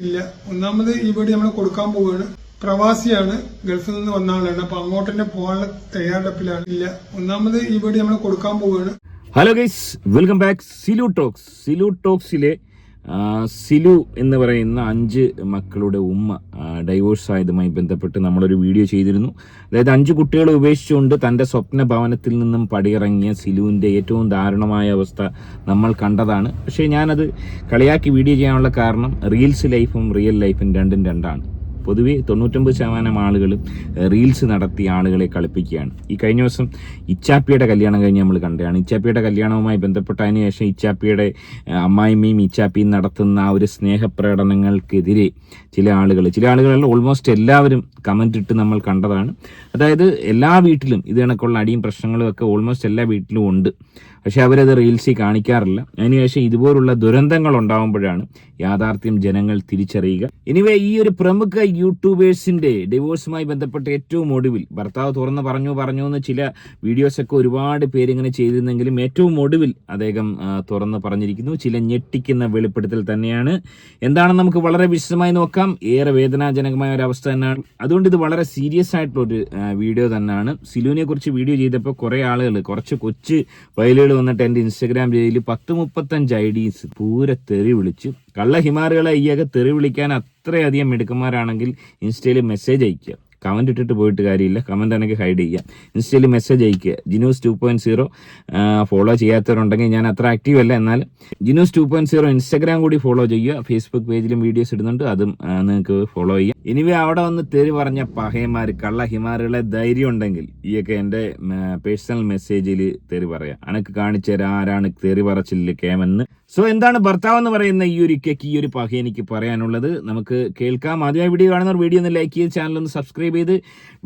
ഇല്ല. ഒന്നാമത് ഈ വീട് നമ്മൾ കൊടുക്കാൻ പോവുകയാണ്. പ്രവാസിയാണ്, ഗൾഫിൽ നിന്ന് വന്ന ആളാണ്. അപ്പൊ അങ്ങോട്ട് തന്നെ പോകാനുള്ള തയ്യാറെടുപ്പിലാണ്. ഇല്ല, ഒന്നാമത് ഈ വീട് നമ്മൾ കൊടുക്കാൻ പോവുകയാണ്. Hello guys, welcome back. Silu ടോക്സിലെ സിലു എന്ന് പറയുന്ന 5 മക്കളുടെ ഉമ്മ ഡൈവോഴ്സ് ആയതുമായി ബന്ധപ്പെട്ട് നമ്മളൊരു വീഡിയോ ചെയ്തിരുന്നു. അതായത് 5 കുട്ടികളെ ഉപേക്ഷിച്ചുകൊണ്ട് തൻ്റെ സ്വപ്ന ഭവനത്തിൽ നിന്നും പടിയിറങ്ങിയ സിലുവിൻ്റെ ഏറ്റവും ദാരുണമായ അവസ്ഥ നമ്മൾ കണ്ടതാണ്. പക്ഷേ ഞാനത് കളിയാക്കി വീഡിയോ ചെയ്യാനുള്ള കാരണം റീൽസ് ലൈഫും റിയൽ ലൈഫും രണ്ടും രണ്ടാണ്. പൊതുവെ 99% ആളുകളും റീൽസ് നടത്തി ആളുകളെ കളിപ്പിക്കുകയാണ്. ഈ കഴിഞ്ഞ ദിവസം ഇച്ചാപ്പിയുടെ കല്യാണം കഴിഞ്ഞ് നമ്മൾ കണ്ടതാണ്. ഇച്ചാപ്പിയുടെ കല്യാണവുമായി ബന്ധപ്പെട്ടതിന് ശേഷം ഇച്ചാപ്പിയുടെ അമ്മായിമ്മയും ഇച്ചാപ്പിയും നടത്തുന്ന ആ ഒരു സ്നേഹപ്രകടനങ്ങൾക്കെതിരെ ചില ആളുകളല്ല ഓൾമോസ്റ്റ് എല്ലാവരും കമൻ്റ് ഇട്ട് നമ്മൾ കണ്ടതാണ്. അതായത് എല്ലാ വീട്ടിലും ഇത് കണക്കുള്ള അടിയും പ്രശ്നങ്ങളും ഒക്കെ ഓൾമോസ്റ്റ് എല്ലാ വീട്ടിലും ഉണ്ട്. പക്ഷെ അവരത് റീൽസിൽ കാണിക്കാറില്ല. അതിനുശേഷം ഇതുപോലുള്ള ദുരന്തങ്ങൾ ഉണ്ടാകുമ്പോഴാണ് യാഥാർത്ഥ്യം ജനങ്ങൾ തിരിച്ചറിയുക. എനിവേ, ഈ ഒരു പ്രമുഖ യൂട്യൂബേഴ്സിന്റെ ഡിവോഴ്സുമായി ബന്ധപ്പെട്ട് ഏറ്റവും ഒടുവിൽ ഭർത്താവ് തുറന്ന് പറഞ്ഞു എന്ന് ചില വീഡിയോസൊക്കെ ഒരുപാട് പേരിങ്ങനെ ചെയ്തിരുന്നെങ്കിലും ഏറ്റവും ഒടുവിൽ അദ്ദേഹം തുറന്ന് പറഞ്ഞിരിക്കുന്നു. ചില ഞെട്ടിക്കുന്ന വെളിപ്പെടുത്തൽ തന്നെയാണ്. എന്താണെന്ന് നമുക്ക് വളരെ വിശദമായി നോക്കാം. ഏറെ വേദനാജനകമായ ഒരു അവസ്ഥ തന്നെയാണ്. അതുകൊണ്ട് ഇത് വളരെ സീരിയസ് ആയിട്ടുള്ളൊരു വീഡിയോ തന്നെയാണ്. സിലുവിനെ കുറിച്ച് വീഡിയോ ചെയ്തപ്പോൾ കുറേ ആളുകൾ, കുറച്ച് കൊച്ചു വയലുകൾ വന്നിട്ട് എൻ്റെ ഇൻസ്റ്റഗ്രാം പേജിൽ 10-35 IDs പൂര തെറി വിളിച്ചു. കള്ള ഹിമാറുകളെ ഈയൊക്കെ തെറി വിളിക്കാൻ അത്രയധികം മിടുക്കന്മാരാണെങ്കിൽ ഇൻസ്റ്റയിൽ മെസ്സേജ് അയക്കുക. കമൻറ്റ് ഇട്ടിട്ട് പോയിട്ട് കാര്യമില്ല, കമൻറ്റ് എനിക്ക് ഹൈഡ് ചെയ്യുക. ഇൻസ്റ്റയിൽ മെസ്സേജ് അയക്കുക. ജിനൂസ് 2.0 ഫോളോ ചെയ്യാത്തവരുണ്ടെങ്കിൽ, ഞാൻ അത്ര ആക്റ്റീവ് അല്ല, എന്നാൽ ജിനൂസ് 2.0 ഇൻസ്റ്റാഗ്രാം കൂടി ഫോളോ ചെയ്യുക. ഫേസ്ബുക്ക് പേജിലും വീഡിയോസ് ഇടുന്നുണ്ട്, അതും നിങ്ങൾക്ക് ഫോളോ ചെയ്യാം. എനിവേ, അവിടെ വന്ന് തെറി പറഞ്ഞ പഹയന്മാർ, കള്ള ഹിമാറുകളെ ധൈര്യം ഉണ്ടെങ്കിൽ ഈയൊക്കെ എൻ്റെ പേഴ്സണൽ മെസ്സേജിൽ തെറി പറയാം. അനക്ക് കാണിച്ചു തരാം ആരാണ് തെറി പറച്ചില്ല കേമെന്ന്. സോ എന്താണ് ഭർത്താവ് എന്ന് പറയുന്ന ഈ ഒരു ഇക്കയ്ക്ക്, ഈ ഒരു പഹ എനിക്ക് പറയാനുള്ളത് നമുക്ക് കേൾക്കാം. ആദ്യമായി വീഡിയോ കാണുന്നവർ വീഡിയോ ഒന്ന് ലൈക്ക് ചെയ്ത് ചാനൽ ഒന്ന് സബ്സ്ക്രൈബ് ചെയ്ത്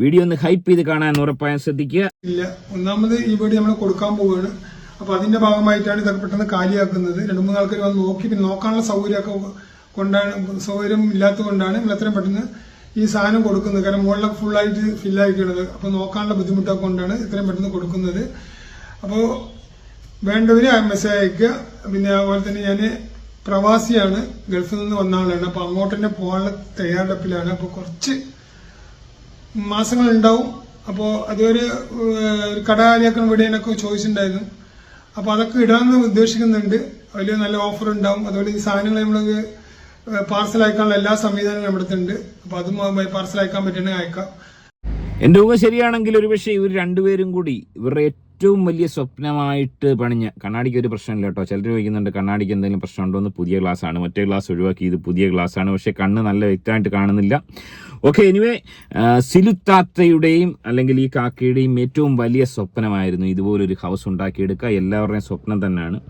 വീഡിയോ ഒന്ന് ഹൈപ്പ് ചെയ്ത് കാണാൻ ഉറപ്പായും ശ്രദ്ധിക്കുക. ഇല്ല, ഒന്നാമത് ഈ വീട് നമ്മൾ കൊടുക്കാൻ പോവുകയാണ്. അപ്പൊ അതിന്റെ ഭാഗമായിട്ടാണ് ഇതൊക്കെ പെട്ടെന്ന് കാലിയാക്കുന്നത്. 2-3 ആൾക്കാർ വന്ന് നോക്കി, പിന്നെ നോക്കാനുള്ള സൗകര്യം ഇല്ലാത്തത് കൊണ്ടാണ് നമ്മൾ എത്രയും പെട്ടെന്ന് ഈ സാധനം കൊടുക്കുന്നത്. കാരണം മുകളിലൊക്കെ ഫുള്ളായിട്ട് ഫില്ലായിരിക്കുന്നത്. അപ്പൊ നോക്കാനുള്ള ബുദ്ധിമുട്ടൊക്കെ കൊണ്ടാണ് ഇത്രയും പെട്ടെന്ന് കൊടുക്കുന്നത്. അപ്പോൾ വേണ്ടവര് മെസ്സേജ് അയക്കുക. പിന്നെ അതുപോലെ തന്നെ ഞാൻ പ്രവാസിയാണ്, ഗൾഫിൽ നിന്ന് വന്ന ആളാണ്. അപ്പൊ അങ്ങോട്ട് തന്നെ പോകാനുള്ള തയ്യാറെടുപ്പിലാണ്. അപ്പൊ കുറച്ച് മാസങ്ങൾ ഉണ്ടാവും. അപ്പോൾ അതൊരു കടകാലിയാക്കണം വീടിനൊക്കെ ചോദിച്ചിട്ടുണ്ടായിരുന്നു. അപ്പൊ അതൊക്കെ ഇടാന്ന് ഉദ്ദേശിക്കുന്നുണ്ട്. വലിയ നല്ല ഓഫർ ഉണ്ടാവും. അതുപോലെ ഈ സാധനങ്ങൾ നമ്മൾ പാർസൽ അയക്കാനുള്ള എല്ലാ സംവിധാനങ്ങളും നമ്മുടെ അടുത്തുണ്ട്. അപ്പൊ അതും പാർസൽ അയക്കാൻ പറ്റുന്ന അയക്കാം. എൻ്റെ ഊഹം ശരിയാണെങ്കിൽ ഒരുപക്ഷെ ഇവർ രണ്ടുപേരും കൂടി ഇവരുടെ ഏറ്റവും വലിയ സ്വപ്നമായിട്ട് പണിഞ്ഞ കണ്ണാടിക്ക് ഒരു പ്രശ്നമില്ല കേട്ടോ. ചിലർ ചോദിക്കുന്നുണ്ട് കണ്ണാടിക്ക് എന്തെങ്കിലും പ്രശ്നമുണ്ടോ എന്ന്. പുതിയ ഗ്ലാസ്സാണ്, മറ്റേ ഗ്ലാസ് ഒഴിവാക്കി, ഇത് പുതിയ ഗ്ലാസ്സാണ്. പക്ഷെ കണ്ണ് നല്ല വ്യക്തമായിട്ട് കാണുന്നില്ല. ഓക്കെ, എനിവേ, സിലുത്താത്തയുടെയും അല്ലെങ്കിൽ ഈ കാക്കയുടെയും ഏറ്റവും വലിയ സ്വപ്നമായിരുന്നു ഇതുപോലൊരു ഹൗസ് ഉണ്ടാക്കിയെടുക്കുക. എല്ലാവരുടെയും സ്വപ്നം തന്നെയാണ്.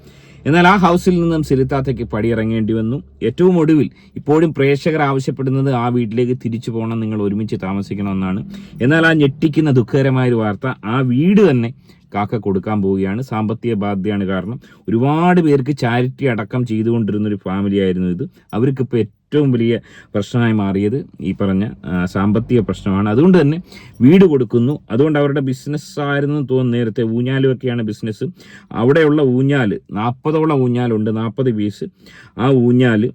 എന്നാൽ ആ ഹൗസിൽ നിന്നും സിലുത്താത്തയ്ക്ക് പടിയിറങ്ങേണ്ടി വന്നു. ഏറ്റവും ഒടുവിൽ ഇപ്പോഴും പ്രേക്ഷകർ ആവശ്യപ്പെടുന്നത് ആ വീട്ടിലേക്ക് തിരിച്ചു പോകണം, നിങ്ങൾ ഒരുമിച്ച് താമസിക്കണമെന്നാണ്. എന്നാൽ ആ ഞെട്ടിക്കുന്ന ദുഃഖകരമായൊരു വാർത്ത, ആ വീട് തന്നെ കാക്ക കൊടുക്കാൻ പോവുകയാണ്. സാമ്പത്തിക ബാധ്യതയാണ് കാരണം. ഒരുപാട് പേർക്ക് ചാരിറ്റി അടക്കം ചെയ്തുകൊണ്ടിരുന്നൊരു ഫാമിലി ആയിരുന്നു ഇത്. അവർക്കിപ്പോൾ ഏറ്റവും വലിയ പ്രശ്നമായി മാറിയത് ഈ പറഞ്ഞ സാമ്പത്തിക പ്രശ്നമാണ്. അതുകൊണ്ട് തന്നെ വീട് കൊടുക്കുന്നു. അതുകൊണ്ട് അവരുടെ ബിസിനസ് ആയിരുന്നു തോന്നുന്നു. നേരത്തെ ഊഞ്ഞാലുമൊക്കെയാണ് ബിസിനസ്. അവിടെയുള്ള ഊഞ്ഞാല് 40ഓളം ഊഞ്ഞാലുണ്ട്, 40 പീസ്. ആ ഊഞ്ഞാല്,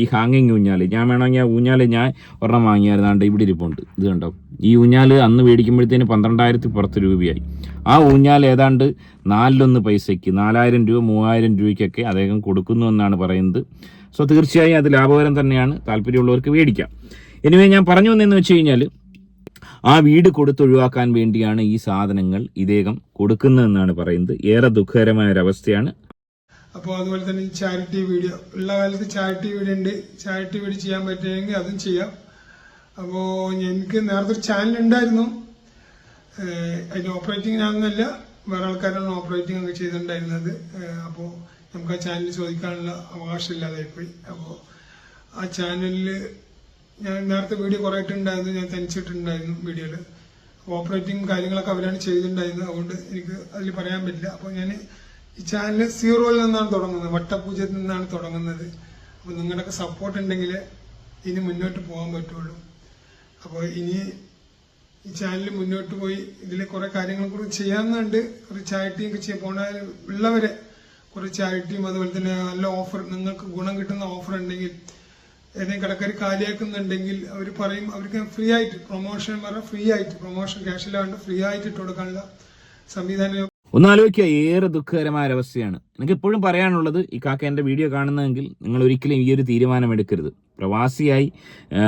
ഈ ഹാങ്ങിങ് ഊഞ്ഞാല്, ഞാൻ വേണമെങ്കിൽ ആ ഊഞ്ഞാല് ഞാൻ ഒരെണ്ണം വാങ്ങിയായിരുന്നു. ഇവിടെ ഇരിപ്പുണ്ട്, ഇത് കണ്ടോ. ഈ ഊഞ്ഞാല് അന്ന് മേടിക്കുമ്പോഴത്തേന് 12,000 പുറത്ത് രൂപയായി. ആ ഊഞ്ഞാൽ ഏതാണ്ട് 4-1 പൈസയ്ക്ക് 4,000 രൂപ 3,000 രൂപയ്ക്കൊക്കെ അദ്ദേഹം കൊടുക്കുന്നു എന്നാണ് പറയുന്നത്. സോ തീർച്ചയായും അത് ലാഭകരം തന്നെയാണ്. താല്പര്യമുള്ളവർക്ക് മേടിക്കാം. എനിവേ, ഞാൻ പറഞ്ഞു വന്നതെന്ന് വെച്ച് കഴിഞ്ഞാൽ, ആ വീട് കൊടുത്തൊഴിവാക്കാൻ വേണ്ടിയാണ് ഈ സാധനങ്ങൾ ഇദ്ദേഹം കൊടുക്കുന്നതെന്നാണ് പറയുന്നത്. ഏറെ ദുഃഖകരമായ ഒരവസ്ഥയാണ്. അപ്പോൾ അതുപോലെ തന്നെ ചാരിറ്റി വീഡിയോ ഉള്ള കാലത്ത് ചാരിറ്റി വീഡിയോ ഉണ്ട്. ചാരിറ്റി വീഡിയോ ചെയ്യാൻ പറ്റുമെങ്കിൽ അതും ചെയ്യാം. അപ്പോൾ എനിക്ക് നേരത്തെ ഒരു ചാനൽ ഉണ്ടായിരുന്നു. അതിന്റെ ഓപ്പറേറ്റിംഗ് ഞാനൊന്നുമല്ല, വേറെ ആൾക്കാരാണ് ഓപ്പറേറ്റിംഗ് ഒക്കെ ചെയ്തിട്ടുണ്ടായിരുന്നത്. അപ്പോൾ നമുക്ക് ആ ചാനൽ ചോദിക്കാനുള്ള അവകാശം ഇല്ലാതായിപ്പോയി. അപ്പോൾ ആ ചാനലിൽ ഞാൻ നേരത്തെ വീഡിയോ കുറേ ഇട്ടുണ്ടായിരുന്നു. ഞാൻ തനിച്ചിട്ടുണ്ടായിരുന്നു വീഡിയോയിൽ. ഓപ്പറേറ്റിംഗ് കാര്യങ്ങളൊക്കെ അവരാണ് ചെയ്തിട്ടുണ്ടായിരുന്നത്. അതുകൊണ്ട് എനിക്ക് അതിൽ പറയാൻ പറ്റില്ല. അപ്പോൾ ഞാൻ ഈ ചാനൽ 0-ൽ നിന്നാണ് തുടങ്ങുന്നത്, വട്ടപൂജ്യത്തിൽ നിന്നാണ് തുടങ്ങുന്നത്. അപ്പോൾ നിങ്ങളുടെയൊക്കെ സപ്പോർട്ട് ഉണ്ടെങ്കിൽ ഇനി മുന്നോട്ട് പോകാൻ പറ്റുള്ളൂ. അപ്പോൾ ഇനി ഈ ചാനൽ മുന്നോട്ട് പോയി ഇതിൽ കുറെ കാര്യങ്ങൾ കൂടി ചെയ്യാവുന്നുണ്ട്. കുറച്ച് ചാരിറ്റിയൊക്കെ ഉള്ളവരെ കുറച്ച് ചാരിറ്റിയും അതുപോലെ തന്നെ നല്ല ഓഫർ, നിങ്ങൾക്ക് ഗുണം കിട്ടുന്ന ഓഫർ ഉണ്ടെങ്കിൽ ഏതെങ്കിലും കടക്കാർ കാലിയാക്കുന്നുണ്ടെങ്കിൽ അവർ പറയും, അവർക്ക് ഫ്രീ ആയിട്ട് പ്രൊമോഷൻ പറഞ്ഞാൽ ഫ്രീ ആയിട്ട് പ്രൊമോഷൻ ക്യാഷിലാണ്ട് ഫ്രീ ആയിട്ട് ഇട്ട് കൊടുക്കാനുള്ള സംവിധാനം. ഒന്നാലോചിക്കുക, ഏറെ ദുഃഖകരമായ ഒരവസ്ഥയാണ്. എനിക്ക് എപ്പോഴും പറയാനുള്ളത്, ഈ കാക്ക എൻ്റെ വീഡിയോ കാണുന്നതെങ്കിൽ നിങ്ങൾ ഒരിക്കലും ഈ ഒരു തീരുമാനം എടുക്കരുത്. പ്രവാസിയായി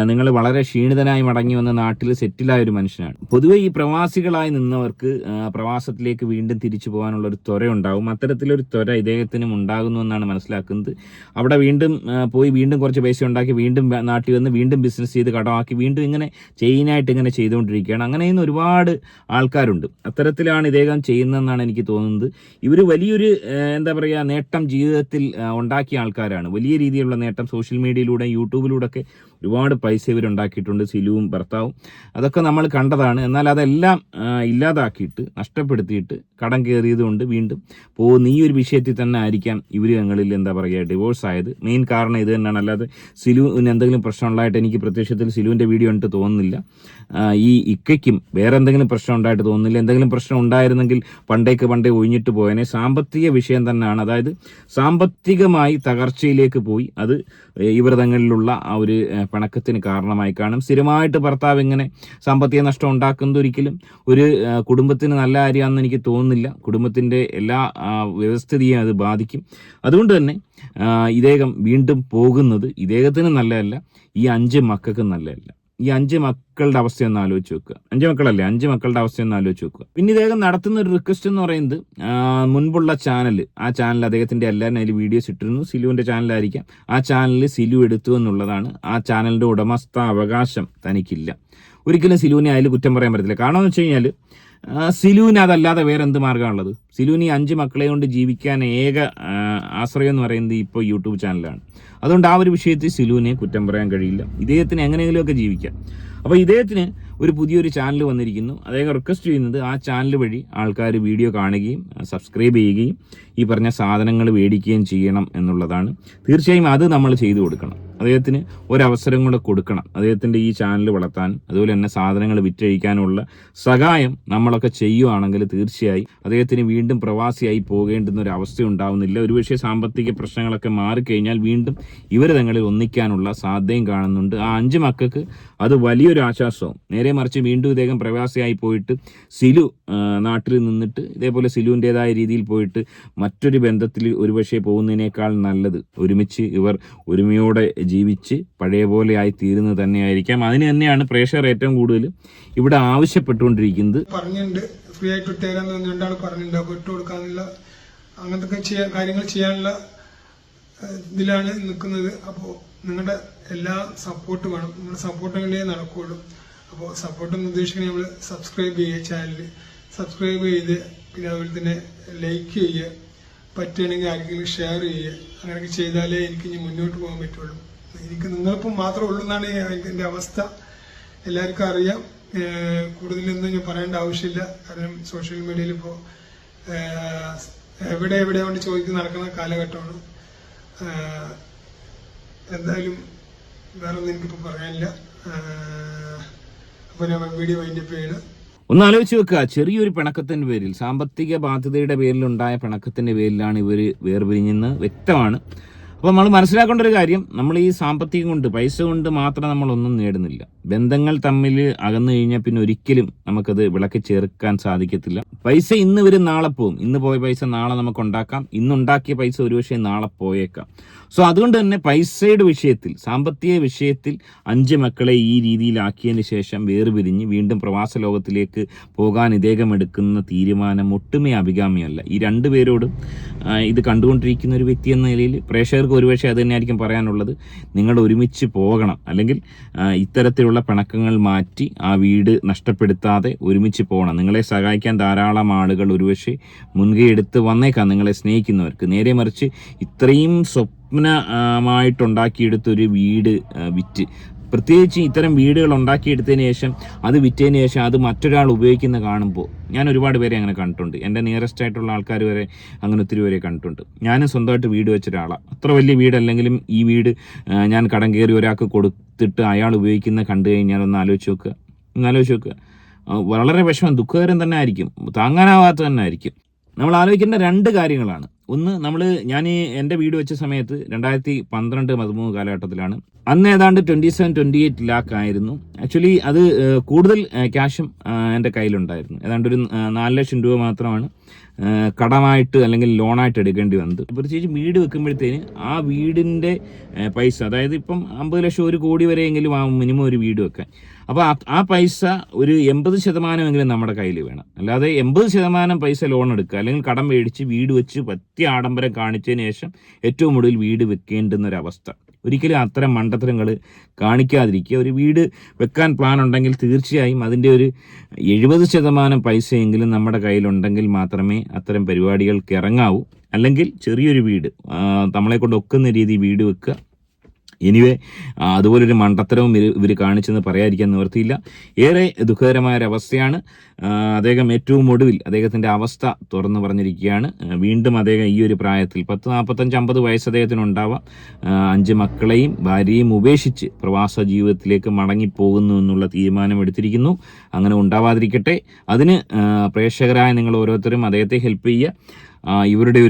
നിങ്ങൾ വളരെ ക്ഷീണിതനായി മടങ്ങി വന്ന നാട്ടിൽ സെറ്റിലായ ഒരു മനുഷ്യനാണ്. പൊതുവെ ഈ പ്രവാസികളായി നിന്നവർക്ക് പ്രവാസത്തിലേക്ക് വീണ്ടും തിരിച്ചു പോകാനുള്ള ഒരു ത്വര ഉണ്ടാവും. അത്തരത്തിലൊരു ത്വര ഇദ്ദേഹത്തിനും ഉണ്ടാകുന്നു എന്നാണ് മനസ്സിലാക്കുന്നത്. അവിടെ വീണ്ടും പോയി വീണ്ടും കുറച്ച് പൈസ ഉണ്ടാക്കി വീണ്ടും നാട്ടിൽ വന്ന് വീണ്ടും ബിസിനസ് ചെയ്ത് കടമാക്കി വീണ്ടും ഇങ്ങനെ ചെയിനായിട്ട് ഇങ്ങനെ ചെയ്തുകൊണ്ടിരിക്കുകയാണ്. അങ്ങനെ ഇന്ന് ഒരുപാട് ആൾക്കാരുണ്ട്. അത്തരത്തിലാണ് ഇദ്ദേഹം ചെയ്യുന്നതെന്നാണ് എനിക്ക് തോന്നുന്നത്. ഇവർ വലിയൊരു എന്താ പറയുക നേട്ടം ജീവിതത്തിൽ ഉണ്ടാക്കിയ ആൾക്കാരാണ്. വലിയ രീതിയിലുള്ള നേട്ടം സോഷ്യൽ മീഡിയയിലൂടെ യൂട്യൂബിലൂടെ ഒക്കെ ഒരുപാട് പൈസ ഇവരുണ്ടാക്കിയിട്ടുണ്ട്, സിലുവും ഭർത്താവും. അതൊക്കെ നമ്മൾ കണ്ടതാണ്. എന്നാൽ അതെല്ലാം ഇല്ലാതാക്കിയിട്ട് നഷ്ടപ്പെടുത്തിയിട്ട് കടം കയറിയതുകൊണ്ട് വീണ്ടും പോകുന്ന ഈ ഒരു വിഷയത്തിൽ തന്നെ ആയിരിക്കാം ഇവർ ഞങ്ങളിൽ എന്താ പറയുക ഡിവോഴ്സ് ആയത്. മെയിൻ കാരണം ഇത് തന്നെയാണ്. അല്ലാതെ സിലുവിന് എന്തെങ്കിലും പ്രശ്നം ഉണ്ടായിട്ട് എനിക്ക് പ്രത്യക്ഷത്തിൽ സിലുവിൻ്റെ വീഡിയോ കണ്ടിട്ട് തോന്നുന്നില്ല. ഈ ഇക്കയ്ക്കും വേറെ എന്തെങ്കിലും പ്രശ്നം ഉണ്ടായിട്ട് തോന്നുന്നില്ല. എന്തെങ്കിലും പ്രശ്നം ഉണ്ടായിരുന്നെങ്കിൽ പണ്ടേ ഒഴിഞ്ഞിട്ട് പോയനെ. സാമ്പത്തിക വിഷയം തന്നെയാണ്. അതായത് സാമ്പത്തികമായി തകർച്ചയിലേക്ക് പോയി. അത് ഇവർ തങ്ങളിലുള്ള ആ ഒരു പിണക്കത്തിന് കാരണമായി കാണും. സ്ഥിരമായിട്ട് ഭർത്താവ് ഇങ്ങനെ സാമ്പത്തിക നഷ്ടം ഉണ്ടാക്കുന്നത് ഒരിക്കലും ഒരു കുടുംബത്തിന് നല്ല കാര്യമാണെന്ന് എനിക്ക് തോന്നുന്നില്ല. കുടുംബത്തിൻ്റെ എല്ലാ വ്യവസ്ഥിതിയും അത് ബാധിക്കും. അതുകൊണ്ട് തന്നെ ഇദ്ദേഹം വീണ്ടും പോകുന്നത് ഇദ്ദേഹത്തിന് നല്ലതല്ല, ഈ 5 മക്കൾക്കും നല്ലതല്ല. ഈ 5 മക്കളുടെ അവസ്ഥ ഒന്ന് ആലോചിച്ച് വെക്കുക. 5 മക്കളല്ലേ, 5 മക്കളുടെ അവസ്ഥ ഒന്ന് ആലോചിച്ച് വെക്കുക. പിന്നെ ഇദ്ദേഹം നടത്തുന്ന ഒരു റിക്വസ്റ്റ് എന്ന് പറയുന്നത്, മുൻപുള്ള ചാനൽ, ആ ചാനൽ അദ്ദേഹത്തിൻ്റെ എല്ലാവരും അതിൽ വീഡിയോസ് ഇട്ടിരുന്നു. സിലുവിൻ്റെ ചാനലായിരിക്കാം. ആ ചാനലിൽ സിലു എടുത്തു എന്നുള്ളതാണ്. ആ ചാനലിൻ്റെ ഉടമസ്ഥ അവകാശം തനിക്കില്ല. ഒരിക്കലും സിലുവിനെ അതിൽ കുറ്റം പറയാൻ പറ്റത്തില്ല. കാരണം എന്ന് വെച്ച് കഴിഞ്ഞാൽ സിലുവിന് അതല്ലാതെ വേറെ എന്ത് മാർഗ്ഗമാണുള്ളത്? സിലുവിന് ഈ 5 മക്കളെ കൊണ്ട് ജീവിക്കാൻ ഏക ആശ്രയം എന്ന് പറയുന്നത് ഇപ്പോൾ യൂട്യൂബ് ചാനലാണ്. അതുകൊണ്ട് ആ ഒരു വിഷയത്തിൽ സിലുവിനെ കുറ്റം പറയാൻ കഴിയില്ല. ഇദ്ദേഹത്തിന് എങ്ങനെയെങ്കിലുമൊക്കെ ജീവിക്കാം. അപ്പോൾ ഇദ്ദേഹത്തിന് ഒരു പുതിയൊരു ചാനൽ വന്നിരിക്കുന്നു. അദ്ദേഹം റിക്വസ്റ്റ് ചെയ്യുന്നത് ആ ചാനൽ വഴി ആൾക്കാർ വീഡിയോ കാണുകയും സബ്സ്ക്രൈബ് ചെയ്യുകയും ഈ പറഞ്ഞ സാധനങ്ങൾ മേടിക്കുകയും ചെയ്യണം എന്നുള്ളതാണ്. തീർച്ചയായും അത് നമ്മൾ ചെയ്തു കൊടുക്കണം. അദ്ദേഹത്തിന് ഒരവസരം കൂടെ കൊടുക്കണം. അദ്ദേഹത്തിൻ്റെ ഈ ചാനൽ വളർത്താൻ, അതുപോലെ തന്നെ സാധനങ്ങൾ വിറ്റഴിക്കാനുള്ള സഹായം നമ്മളൊക്കെ ചെയ്യുകയാണെങ്കിൽ തീർച്ചയായും അദ്ദേഹത്തിന് വീണ്ടും പ്രവാസിയായി പോകേണ്ടുന്ന ഒരു അവസ്ഥ ഉണ്ടാവുന്നില്ല. ഒരുപക്ഷെ സാമ്പത്തിക പ്രശ്നങ്ങളൊക്കെ മാറിക്കഴിഞ്ഞാൽ വീണ്ടും ഇവർ തങ്ങളിൽ ഒന്നിക്കാനുള്ള സാധ്യതയും കാണുന്നുണ്ട്. ആ 5 മക്കൾക്ക് അത് വലിയൊരു ആശ്വാസവും. നേരെ മറിച്ച് വീണ്ടും ഇദ്ദേഹം പ്രവാസിയായി പോയിട്ട് സിലു നാട്ടിൽ നിന്നിട്ട് ഇതേപോലെ സിലുവിൻ്റെതായ രീതിയിൽ പോയിട്ട് മറ്റൊരു ബന്ധത്തിൽ ഒരുപക്ഷെ പോകുന്നതിനേക്കാൾ നല്ലത് ഒരുമിച്ച് ഇവർ ഒരുമയോടെ ജീവിച്ച് പഴയ പോലെ ആയി തീരുന്നത് തന്നെയായിരിക്കാം. അതിന് തന്നെയാണ് പ്രേക്ഷകർ ഏറ്റവും കൂടുതൽ ഇവിടെ ആവശ്യപ്പെട്ടുകൊണ്ടിരിക്കുന്നത്. പറഞ്ഞിട്ടുണ്ട് ഫ്രീ ആയിട്ട് ഇട്ടുതരാന്ന് 2 ആൾ പറഞ്ഞിട്ടുണ്ട്. അപ്പോൾ ഇട്ട് കൊടുക്കാനുള്ള അങ്ങനത്തെ കാര്യങ്ങൾ ചെയ്യാനുള്ള ഇതിലാണ് നിൽക്കുന്നത്. അപ്പോൾ നിങ്ങളുടെ എല്ലാ സപ്പോർട്ട് വേണം. നിങ്ങളുടെ സപ്പോർട്ടുകളേ നടക്കുകയുള്ളൂ. അപ്പോൾ സപ്പോർട്ടെന്ന് ഉദ്ദേശിക്കുന്നത് നമ്മൾ സബ്സ്ക്രൈബ് ചെയ്യുക, ചാനൽ സബ്സ്ക്രൈബ് ചെയ്ത് പിന്നെ അതുപോലെ തന്നെ ലൈക്ക് ചെയ്യുക, പറ്റുകയാണെങ്കിൽ ആർക്കെങ്കിലും ഷെയർ ചെയ്യുക. അങ്ങനെയൊക്കെ ചെയ്താലേ എനിക്ക് ഇനി മുന്നോട്ട് പോകാൻ പറ്റുള്ളൂ. എനിക്ക് നിങ്ങളിപ്പം മാത്രമേ ഉള്ളൂ എന്നാണ് എൻ്റെ അവസ്ഥ. എല്ലാവർക്കും അറിയാം. കൂടുതലൊന്നും ഞാൻ പറയേണ്ട ആവശ്യമില്ല. കാരണം സോഷ്യൽ മീഡിയയിൽ ഇപ്പോൾ എവിടെ കൊണ്ട് ചോദിച്ച് നടക്കുന്ന കാലഘട്ടമാണ്. എന്തായാലും വേറെ ഒന്നും എനിക്കിപ്പോൾ പറയാനില്ല. അപ്പോൾ ഞാൻ വീഡിയോ വൈൻഡപ്പ് ചെയ്യണം. ഒന്ന് ആലോചിച്ച് വെക്കുക, ചെറിയൊരു പിണക്കത്തിൻ്റെ പേരിൽ, സാമ്പത്തിക ബാധ്യതയുടെ പേരിലുണ്ടായ പിണക്കത്തിൻ്റെ പേരിലാണ് ഇവർ വേർപിരിഞ്ഞെന്ന് വ്യക്തമാണ്. അപ്പോൾ നമ്മൾ മനസ്സിലാക്കേണ്ട ഒരു കാര്യം, നമ്മൾ ഈ സാമ്പത്തികം കൊണ്ട്, പൈസ കൊണ്ട് മാത്രം നമ്മളൊന്നും നേടുന്നില്ല. ബന്ധങ്ങൾ തമ്മിൽ അകന്നു കഴിഞ്ഞാൽ പിന്നെ ഒരിക്കലും നമുക്കത് വിളക്കി ചേർക്കാൻ സാധിക്കത്തില്ല. പൈസ ഇന്ന് വരും നാളെ പോവും. ഇന്ന് പോയ പൈസ നാളെ നമുക്ക് ഉണ്ടാക്കാം. ഇന്നുണ്ടാക്കിയ പൈസ ഒരുപക്ഷെ നാളെ പോയേക്കാം. സോ അതുകൊണ്ട് തന്നെ പൈസയുടെ വിഷയത്തിൽ, സാമ്പത്തിക വിഷയത്തിൽ 5 മക്കളെ ഈ രീതിയിലാക്കിയതിന് ശേഷം വേർപിരിഞ്ഞ് വീണ്ടും പ്രവാസ ലോകത്തിലേക്ക് പോകാൻ ഇദ്ദേഹം എടുക്കുന്ന തീരുമാനം ഒട്ടുമേ അഭികാമ്യമല്ല. ഈ 2 പേരോടും ഇത് കണ്ടുകൊണ്ടിരിക്കുന്ന ഒരു വ്യക്തി എന്ന നിലയിൽ പ്രേക്ഷകർക്ക് ഒരുപക്ഷെ അത് തന്നെയായിരിക്കും പറയാനുള്ളത്. നിങ്ങൾ ഒരുമിച്ച് പോകണം, അല്ലെങ്കിൽ ഇത്തരത്തിലുള്ള പിണക്കങ്ങൾ മാറ്റി ആ വീട് നഷ്ടപ്പെടുത്താതെ ഒരുമിച്ച് പോകണം. നിങ്ങളെ സഹായിക്കാൻ ധാരാളം ആളുകൾ ഒരുപക്ഷെ മുൻകൈ എടുത്ത് വന്നേക്കാം, നിങ്ങളെ സ്നേഹിക്കുന്നവർക്ക്. നേരെ മറിച്ച് ഇത്രയും സ്വപ്നമായിട്ടുണ്ടാക്കിയെടുത്തൊരു വീട് വിറ്റ്, പ്രത്യേകിച്ച് ഇത്തരം വീടുകൾ ഉണ്ടാക്കിയെടുത്തതിന് ശേഷം അത് വിറ്റതിന് ശേഷം അത് മറ്റൊരാൾ ഉപയോഗിക്കുന്ന കാണുമ്പോൾ ഞാൻ ഒരുപാട് പേരെ അങ്ങനെ കണ്ടിട്ടുണ്ട്. എൻ്റെ നിയറസ്റ്റ് ആയിട്ടുള്ള ആൾക്കാർ വരെ അങ്ങനെ ഒത്തിരി പേരെ കണ്ടിട്ടുണ്ട്. ഞാനും സ്വന്തമായിട്ട് വീട് വെച്ച ഒരാളാണ്. അത്ര വലിയ വീടല്ലെങ്കിലും ഈ വീട് ഞാൻ കടം കയറി ഒരാൾക്ക് കൊടുത്തിട്ട് അയാൾ ഉപയോഗിക്കുന്ന കണ്ടു കഴിഞ്ഞാൽ ഒന്ന് ആലോചിച്ച് നോക്കുക. വളരെ വിഷമം, ദുഃഖകരം തന്നെ ആയിരിക്കും, താങ്ങാനാവാത്ത തന്നെ ആയിരിക്കും. നമ്മൾ ആലോചിക്കേണ്ട 2 കാര്യങ്ങളാണ്. ഒന്ന് ഞാൻ എൻ്റെ വീട് വെച്ച സമയത്ത് 2012-13 കാലഘട്ടത്തിലാണ്. അന്ന് ഏതാണ്ട് 27-28 ലാക്ക് ആയിരുന്നു. ആക്ച്വലി അത് കൂടുതൽ ക്യാഷും എൻ്റെ കയ്യിലുണ്ടായിരുന്നു. ഏതാണ്ട് ഒരു 4 ലക്ഷം രൂപ മാത്രമാണ് കടമായിട്ട് അല്ലെങ്കിൽ ലോണായിട്ട് എടുക്കേണ്ടി വന്നത്. പ്രത്യേകിച്ച് വീട് വെക്കുമ്പോഴത്തേന് ആ വീടിൻ്റെ പൈസ, അതായത് ഇപ്പം 50 ലക്ഷം 1 കോടി വരെയെങ്കിലും ആ മിനിമം ഒരു വീട് വെക്കാൻ. അപ്പോൾ ആ പൈസ ഒരു 80% നമ്മുടെ കയ്യിൽ വേണം. അല്ലാതെ 80% പൈസ ലോൺ എടുക്കുക അല്ലെങ്കിൽ കടം മേടിച്ച് വീട് വെച്ച് പറ്റിയ ആഡംബരം കാണിച്ചതിന് ശേഷം ഏറ്റവും ഒടുവിൽ വീട് വെക്കേണ്ടുന്നൊരവസ്ഥ. ഒരിക്കലും അത്തരം മണ്ടത്തരങ്ങൾ കാണിക്കാതിരിക്കുക. ഒരു വീട് വെക്കാൻ പ്ലാൻ ഉണ്ടെങ്കിൽ തീർച്ചയായും അതിൻ്റെ ഒരു 70% പൈസയെങ്കിലും നമ്മുടെ കയ്യിലുണ്ടെങ്കിൽ മാത്രമേ അത്തരം പരിപാടികൾക്ക് ഇറങ്ങാവൂ. അല്ലെങ്കിൽ ചെറിയൊരു വീട് നമ്മളെ കൊണ്ട് ഒക്കുന്ന രീതി വീട് വെക്കുക. എനിവേ, അതുപോലൊരു മണ്ടത്തരവും ഇവർ കാണിച്ചെന്ന് പറയാതിരിക്കാൻ നിവൃത്തിയില്ല. ഏറെ ദുഃഖകരമായൊരവസ്ഥയാണ്. അദ്ദേഹം ഏറ്റവും ഒടുവിൽ അദ്ദേഹത്തിൻ്റെ അവസ്ഥ തുറന്നു പറഞ്ഞിരിക്കുകയാണ്. വീണ്ടും അദ്ദേഹം ഈ ഒരു പ്രായത്തിൽ 40, 45, 50 വയസ്സ് അദ്ദേഹത്തിനുണ്ടാവാം. 5 മക്കളെയും ഭാര്യയും ഉപേക്ഷിച്ച് പ്രവാസ ജീവിതത്തിലേക്ക് മടങ്ങിപ്പോകുന്നു എന്നുള്ള തീരുമാനമെടുത്തിരിക്കുന്നു. അങ്ങനെ ഉണ്ടാവാതിരിക്കട്ടെ. അതിന് പ്രേക്ഷകരായ നിങ്ങൾ ഓരോരുത്തരും അദ്ദേഹത്തെ ഹെൽപ്പ് ചെയ്യുക. ഇവരുടെ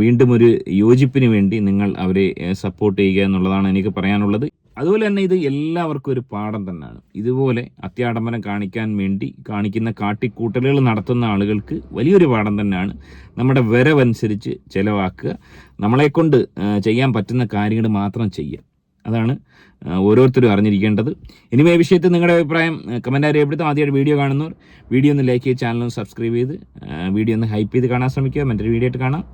വീണ്ടും ഒരു യോജിപ്പിന് വേണ്ടി നിങ്ങൾ അവരെ സപ്പോർട്ട് ചെയ്യുക എന്നുള്ളതാണ് എനിക്ക് പറയാനുള്ളത്. അതുപോലെ തന്നെ ഇത് എല്ലാവർക്കും ഒരു പാഠം തന്നെയാണ്. ഇതുപോലെ അത്യാഡംബരം കാണിക്കാൻ വേണ്ടി കാണിക്കുന്ന കാട്ടിക്കൂട്ടലുകൾ നടത്തുന്ന ആളുകൾക്ക് വലിയൊരു പാഠം തന്നെയാണ്. നമ്മുടെ വരവനുസരിച്ച് ചിലവാക്കുക, നമ്മളെക്കൊണ്ട് ചെയ്യാൻ പറ്റുന്ന കാര്യങ്ങൾ മാത്രം ചെയ്യുക. അതാണ് ഓരോരുത്തരും അറിഞ്ഞിരിക്കേണ്ടത്. ഇനിമേ വിഷയത്തിൽ നിങ്ങളുടെ അഭിപ്രായം കമൻറ്റായി രേഖപ്പെടുത്തും. ആദ്യമായിട്ട് വീഡിയോ കാണുന്നവർ വീഡിയോ ഒന്ന് ലൈക്ക് ചെയ്ത് ചാനൽ ഒന്ന് സബ്സ്ക്രൈബ് ചെയ്ത് വീഡിയോ ഒന്ന് ഹൈപ്പ് ചെയ്ത് കാണാൻ ശ്രമിക്കുക. മറ്റൊരു വീഡിയോ ആയിട്ട് കാണാം.